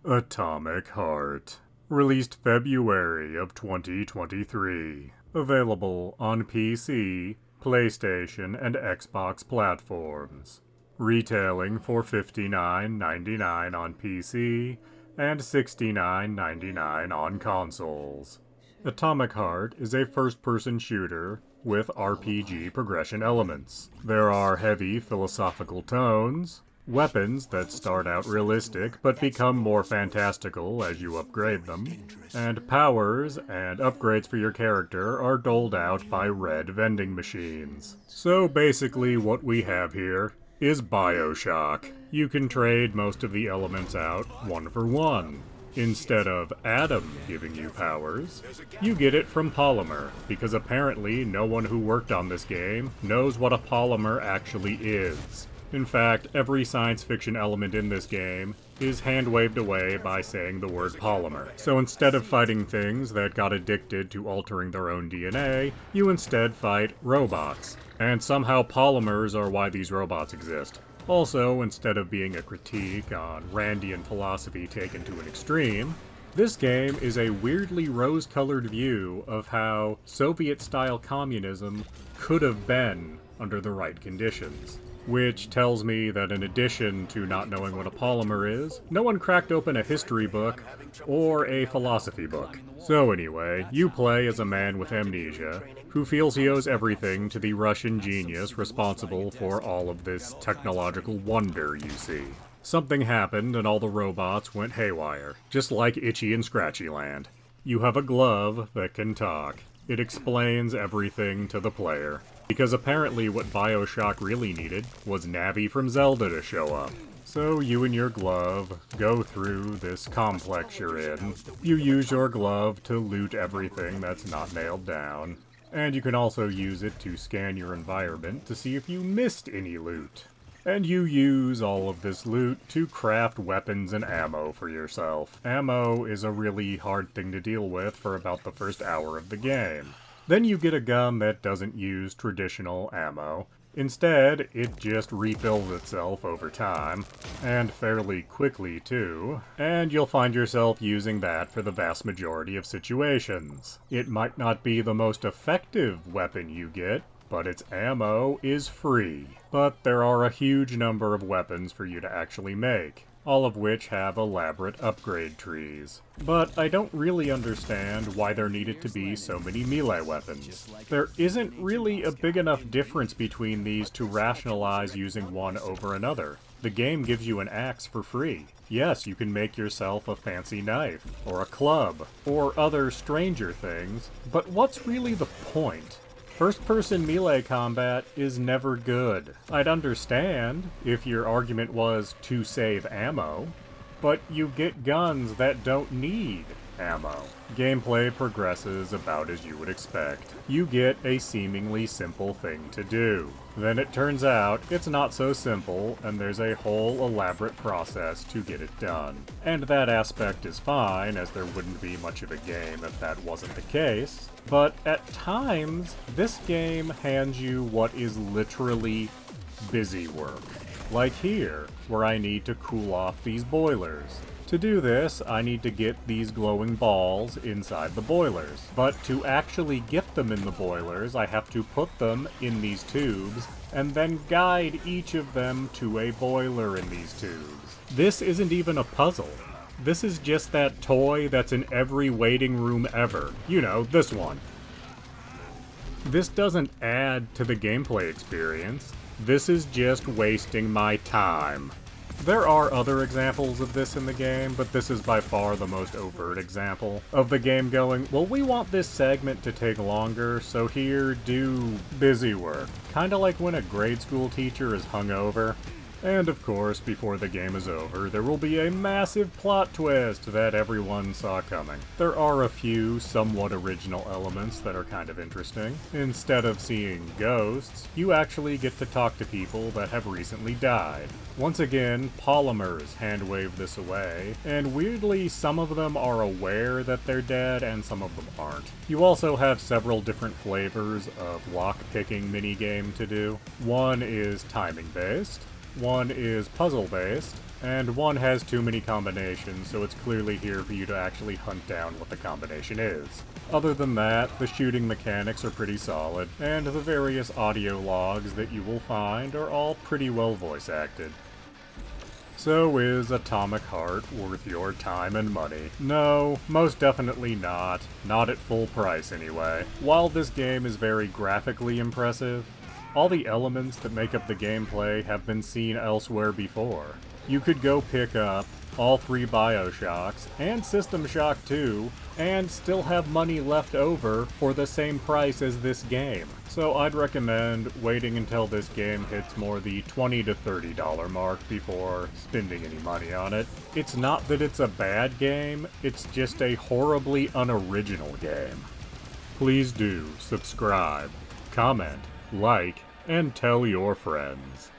Atomic Heart. Released February of 2023. Available on PC, PlayStation, and Xbox platforms. Retailing for $59.99 on PC and $69.99 on consoles. Atomic Heart is a first-person shooter with RPG progression elements. There are heavy philosophical tones, weapons that start out realistic but become more fantastical as you upgrade them, and powers and upgrades for your character are doled out by red vending machines. So basically what we have here is Bioshock. You can trade most of the elements out one for one. Instead of Adam giving you powers, you get it from polymer, because apparently no one who worked on this game knows what a polymer actually is. In fact, every science fiction element in this game is hand-waved away by saying the word polymer. So instead of fighting things that got addicted to altering their own DNA, you instead fight robots. And somehow polymers are why these robots exist. Also, instead of being a critique on Randian philosophy taken to an extreme, this game is a weirdly rose-colored view of how Soviet-style communism could have been under the right conditions. Which tells me that in addition to not knowing what a polymer is, no one cracked open a history book or a philosophy book. So anyway, you play as a man with amnesia who feels he owes everything to the Russian genius responsible for all of this technological wonder you see. Something happened and all the robots went haywire, just like Itchy and Scratchy Land. You have a glove that can talk. It explains everything to the player. Because apparently what Bioshock really needed was Navi from Zelda to show up. So you and your glove go through this complex you're in. You use your glove to loot everything that's not nailed down. And you can also use it to scan your environment to see if you missed any loot. And you use all of this loot to craft weapons and ammo for yourself. Ammo is a really hard thing to deal with for about the first hour of the game. Then you get a gun that doesn't use traditional ammo. Instead, it just refills itself over time, and fairly quickly too, and you'll find yourself using that for the vast majority of situations. It might not be the most effective weapon you get, but its ammo is free. But there are a huge number of weapons for you to actually make, all of which have elaborate upgrade trees. But I don't really understand why there needed to be so many melee weapons. There isn't really a big enough difference between these to rationalize using one over another. The game gives you an axe for free. Yes, you can make yourself a fancy knife, or a club, or other stranger things, but what's really the point? First-person melee combat is never good. I'd understand if your argument was to save ammo, but you get guns that don't need ammo. Gameplay progresses about as you would expect. You get a seemingly simple thing to do. Then it turns out it's not so simple, and there's a whole elaborate process to get it done. And that aspect is fine, as there wouldn't be much of a game if that wasn't the case. But at times, this game hands you what is literally busy work. Like here, where I need to cool off these boilers. To do this, I need to get these glowing balls inside the boilers. But to actually get them in the boilers, I have to put them in these tubes, and then guide each of them to a boiler in these tubes. This isn't even a puzzle. This is just that toy that's in every waiting room ever. You know, this one. This doesn't add to the gameplay experience. This is just wasting my time. There are other examples of this in the game, but this is by far the most overt example of the game going, well, we want this segment to take longer, so here, do busy work. Kinda like when a grade school teacher is hungover. And of course, before the game is over, there will be a massive plot twist that everyone saw coming. There are a few somewhat original elements that are kind of interesting. Instead of seeing ghosts, you actually get to talk to people that have recently died. Once again, polymers hand-wave this away, and weirdly, some of them are aware that they're dead and some of them aren't. You also have several different flavors of lock-picking minigame to do. One is timing-based, one is puzzle-based, and one has too many combinations, so it's clearly here for you to actually hunt down what the combination is. Other than that, the shooting mechanics are pretty solid, and the various audio logs that you will find are all pretty well voice acted. So is Atomic Heart worth your time and money? No, most definitely not. Not at full price anyway. While this game is very graphically impressive, all the elements that make up the gameplay have been seen elsewhere before. You could go pick up all 3 Bioshocks, and System Shock 2, and still have money left over for the same price as this game. So I'd recommend waiting until this game hits more the $20 to $30 mark before spending any money on it. It's not that it's a bad game, it's just a horribly unoriginal game. Please do subscribe, comment, like, and tell your friends.